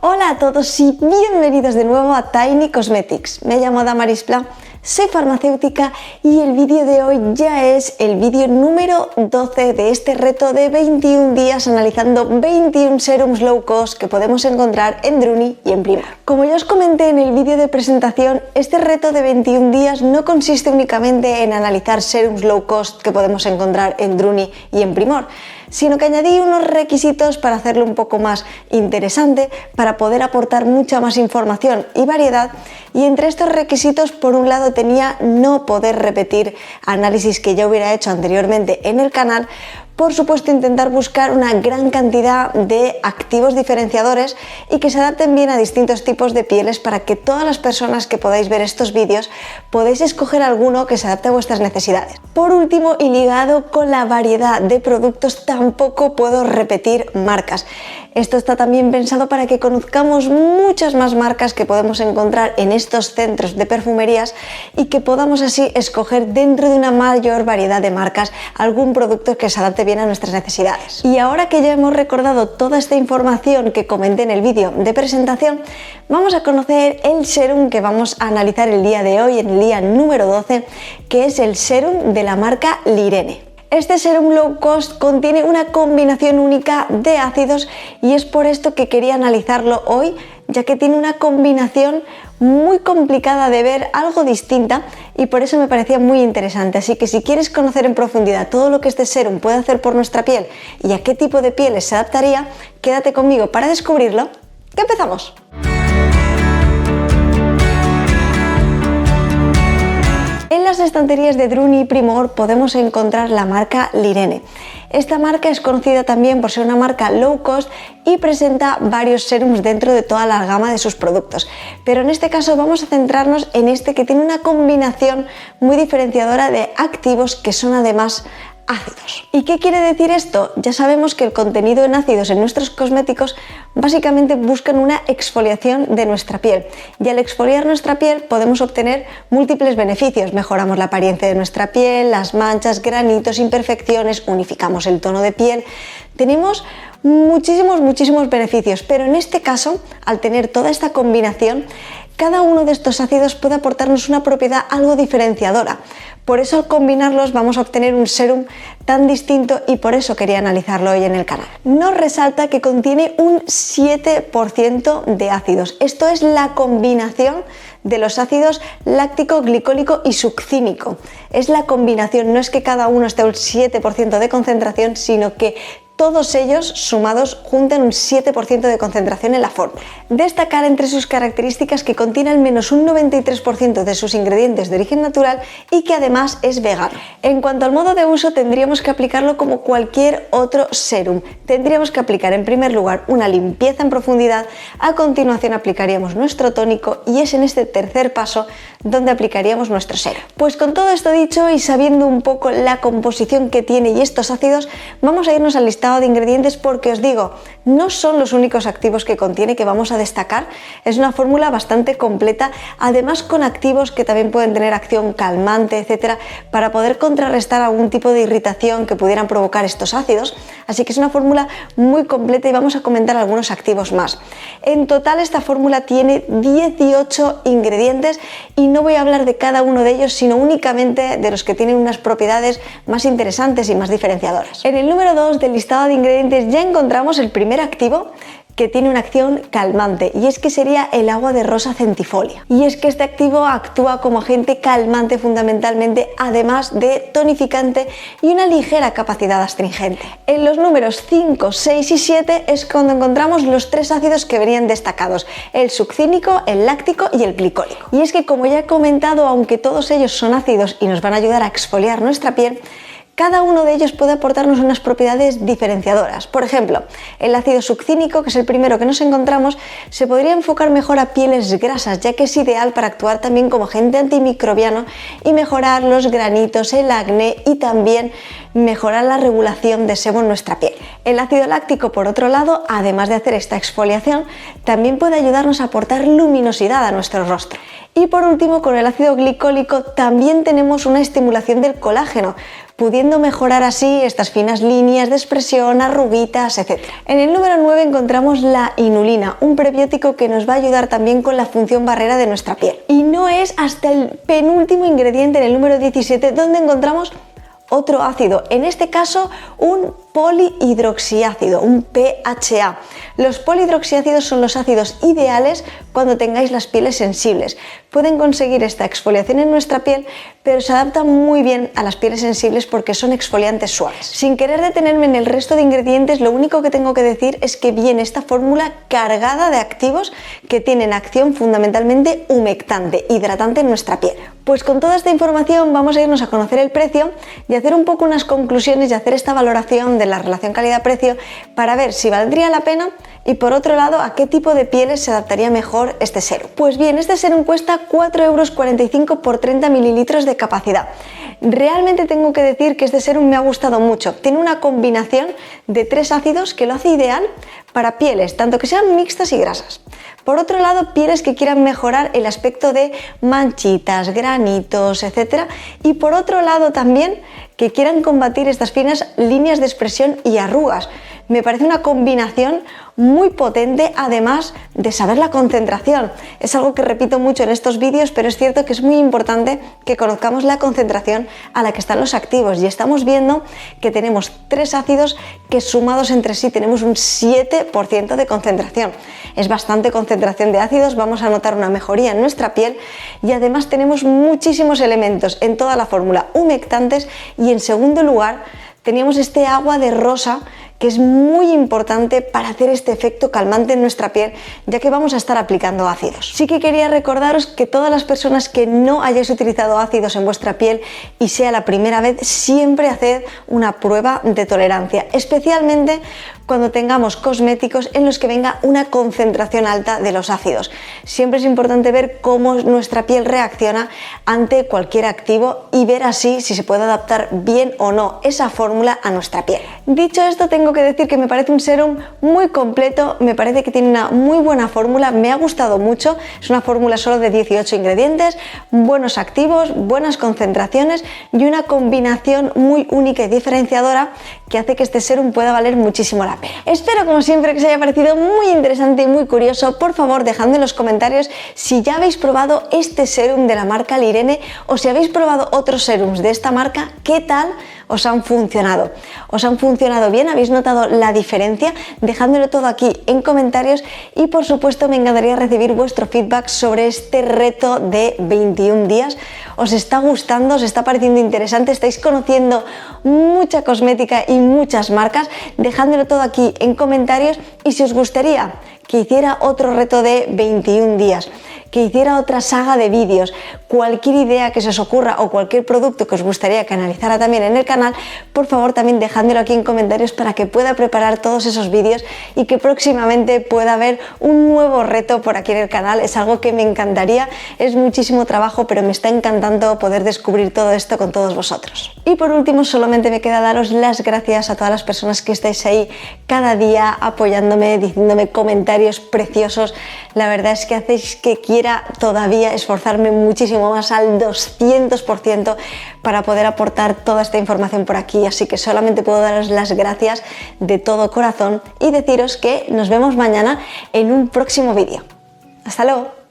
Hola a todos y bienvenidos de nuevo a Tiny Cosmetics. Me llamo Damaris Pla, soy farmacéutica y el vídeo de hoy ya es el vídeo número 12 de este reto de 21 días analizando 21 serums low cost que podemos encontrar en Druni y en Primark. Como ya os comenté en el vídeo de presentación, este reto de 21 días no consiste únicamente en analizar serums low cost que podemos encontrar en Druni y en Primark, sino que añadí unos requisitos para hacerlo un poco más interesante, para poder aportar mucha más información y variedad. Y entre estos requisitos, por un lado, tenía no poder repetir análisis que ya hubiera hecho anteriormente en el canal. Por supuesto, intentar buscar una gran cantidad de activos diferenciadores y que se adapten bien a distintos tipos de pieles para que todas las personas que podáis ver estos vídeos podáis escoger alguno que se adapte a vuestras necesidades. Por último, y ligado con la variedad de productos, tampoco puedo repetir marcas. Esto está también pensado para que conozcamos muchas más marcas que podemos encontrar en estos centros de perfumerías y que podamos así escoger dentro de una mayor variedad de marcas algún producto que se adapte bien a nuestras necesidades. Y ahora que ya hemos recordado toda esta información que comenté en el vídeo de presentación, vamos a conocer el serum que vamos a analizar el día de hoy, en el día número 12, que es el serum de la marca Lirene. Este serum low cost contiene una combinación única de ácidos y es por esto que quería analizarlo hoy, ya que tiene una combinación muy complicada de ver, algo distinta, y por eso me parecía muy interesante. Así que si quieres conocer en profundidad todo lo que este serum puede hacer por nuestra piel y a qué tipo de pieles se adaptaría, quédate conmigo para descubrirlo. ¡Que empezamos! En las estanterías de Druni y Primark podemos encontrar la marca Lirene. Esta marca es conocida también por ser una marca low cost y presenta varios serums dentro de toda la gama de sus productos. Pero en este caso vamos a centrarnos en este que tiene una combinación muy diferenciadora de activos que son además ácidos. ¿Y qué quiere decir esto? Ya sabemos que el contenido en ácidos en nuestros cosméticos básicamente buscan una exfoliación de nuestra piel, y al exfoliar nuestra piel podemos obtener múltiples beneficios. Mejoramos la apariencia de nuestra piel, las manchas, granitos, imperfecciones, unificamos el tono de piel. Tenemos muchísimos beneficios, pero en este caso, al tener toda esta combinación, cada uno de estos ácidos puede aportarnos una propiedad algo diferenciadora. Por eso al combinarlos vamos a obtener un serum tan distinto y por eso quería analizarlo hoy en el canal. Nos resalta que contiene un 7% de ácidos. Esto es la combinación de los ácidos láctico, glicólico y succínico. Es la combinación, no es que cada uno esté un 7% de concentración, sino que todos ellos sumados juntan un 7% de concentración en la fórmula. Destacar entre sus características que contiene al menos un 93% de sus ingredientes de origen natural y que además es vegano. En cuanto al modo de uso, tendríamos que aplicarlo como cualquier otro serum. Tendríamos que aplicar en primer lugar una limpieza en profundidad, a continuación aplicaríamos nuestro tónico y es en este tercer paso donde aplicaríamos nuestro serum. Pues con todo esto dicho y sabiendo un poco la composición que tiene y estos ácidos, vamos a irnos al listado de ingredientes porque os digo, no son los únicos activos que contiene que vamos a destacar. Es una fórmula bastante completa, además con activos que también pueden tener acción calmante, etcétera, para poder contrarrestar algún tipo de irritación que pudieran provocar estos ácidos. Así que es una fórmula muy completa y vamos a comentar algunos activos más. En total esta fórmula tiene 18 ingredientes y no voy a hablar de cada uno de ellos, sino únicamente de los que tienen unas propiedades más interesantes y más diferenciadoras. En el número 2 del listado de ingredientes ya encontramos el primer activo que tiene una acción calmante, y es que sería el agua de rosa centifolia. Y es que este activo actúa como agente calmante fundamentalmente, además de tonificante y una ligera capacidad astringente. En los números 5, 6 y 7 es cuando encontramos los tres ácidos que venían destacados: el succínico, el láctico y el glicólico. Y es que, como ya he comentado, aunque todos ellos son ácidos y nos van a ayudar a exfoliar nuestra piel, cada uno de ellos puede aportarnos unas propiedades diferenciadoras. Por ejemplo, el ácido succínico, que es el primero que nos encontramos, se podría enfocar mejor a pieles grasas, ya que es ideal para actuar también como agente antimicrobiano y mejorar los granitos, el acné y también mejorar la regulación de sebo en nuestra piel. El ácido láctico, por otro lado, además de hacer esta exfoliación, también puede ayudarnos a aportar luminosidad a nuestro rostro. Y por último, con el ácido glicólico también tenemos una estimulación del colágeno, pudiendo mejorar así estas finas líneas de expresión, arruguitas, etc. En el número 9 encontramos la inulina, un prebiótico que nos va a ayudar también con la función barrera de nuestra piel. Y no es hasta el penúltimo ingrediente, en el número 17, donde encontramos otro ácido, en este caso un polihidroxiácido, un PHA. Los polihidroxiácidos son los ácidos ideales cuando tengáis las pieles sensibles. Pueden conseguir esta exfoliación en nuestra piel, pero se adaptan muy bien a las pieles sensibles porque son exfoliantes suaves. Sin querer detenerme en el resto de ingredientes, lo único que tengo que decir es que viene esta fórmula cargada de activos que tienen acción fundamentalmente humectante, hidratante en nuestra piel. Pues con toda esta información vamos a irnos a conocer el precio y hacer un poco unas conclusiones y hacer esta valoración de la relación calidad-precio para ver si valdría la pena y por otro lado a qué tipo de pieles se adaptaría mejor este serum. Pues bien, este serum cuesta 4,45 € por 30 mililitros de capacidad. Realmente tengo que decir que este serum me ha gustado mucho. Tiene una combinación de 3 ácidos que lo hace ideal para pieles, tanto que sean mixtas y grasas. Por otro lado, pieles que quieran mejorar el aspecto de manchitas, granitos, etc. Y por otro lado también que quieran combatir estas finas líneas de expresión y arrugas. Me parece una combinación muy potente, además de saber la concentración. Es algo que repito mucho en estos vídeos, pero es cierto que es muy importante que conozcamos la concentración a la que están los activos y estamos viendo que tenemos 3 ácidos que sumados entre sí tenemos un 7% de concentración. Es bastante concentración de ácidos, vamos a notar una mejoría en nuestra piel y además tenemos muchísimos elementos en toda la fórmula humectantes y en segundo lugar teníamos este agua de rosa que es muy importante para hacer este efecto calmante en nuestra piel, ya que vamos a estar aplicando ácidos. Sí que quería recordaros que todas las personas que no hayáis utilizado ácidos en vuestra piel y sea la primera vez, siempre haced una prueba de tolerancia, especialmente cuando tengamos cosméticos en los que venga una concentración alta de los ácidos. Siempre es importante ver cómo nuestra piel reacciona ante cualquier activo y ver así si se puede adaptar bien o no esa fórmula a nuestra piel. Dicho esto, tengo que decir que me parece un serum muy completo, me parece que tiene una muy buena fórmula, me ha gustado mucho. Es una fórmula solo de 18 ingredientes, buenos activos, buenas concentraciones y una combinación muy única y diferenciadora que hace que este serum pueda valer muchísimo la pena. Espero como siempre que os haya parecido muy interesante y muy curioso. Por favor, dejadme en los comentarios si ya habéis probado este serum de la marca Lirene o si habéis probado otros serums de esta marca, ¿qué tal os han funcionado? ¿Os han funcionado bien? ¿Habéis notado la diferencia? Dejádmelo todo aquí en comentarios y por supuesto me encantaría recibir vuestro feedback sobre este reto de 21 días. ¿Os está gustando? ¿Os está pareciendo interesante? ¿Estáis conociendo mucha cosmética y muchas marcas? Dejádmelo todo aquí en comentarios y si os gustaría que hiciera otro reto de 21 días, que hiciera otra saga de vídeos, cualquier idea que se os ocurra o cualquier producto que os gustaría que analizara también en el canal, por favor también dejádmelo aquí en comentarios para que pueda preparar todos esos vídeos y que próximamente pueda haber un nuevo reto por aquí en el canal. Es algo que me encantaría, es muchísimo trabajo, pero me está encantando poder descubrir todo esto con todos vosotros. Y por último, solamente me queda daros las gracias a todas las personas que estáis ahí cada día apoyándome, diciéndome comentarios preciosos. La verdad es que hacéis que quiera todavía esforzarme muchísimo más al 200% para poder aportar toda esta información por aquí, así que solamente puedo daros las gracias de todo corazón y deciros que nos vemos mañana en un próximo vídeo. ¡Hasta luego!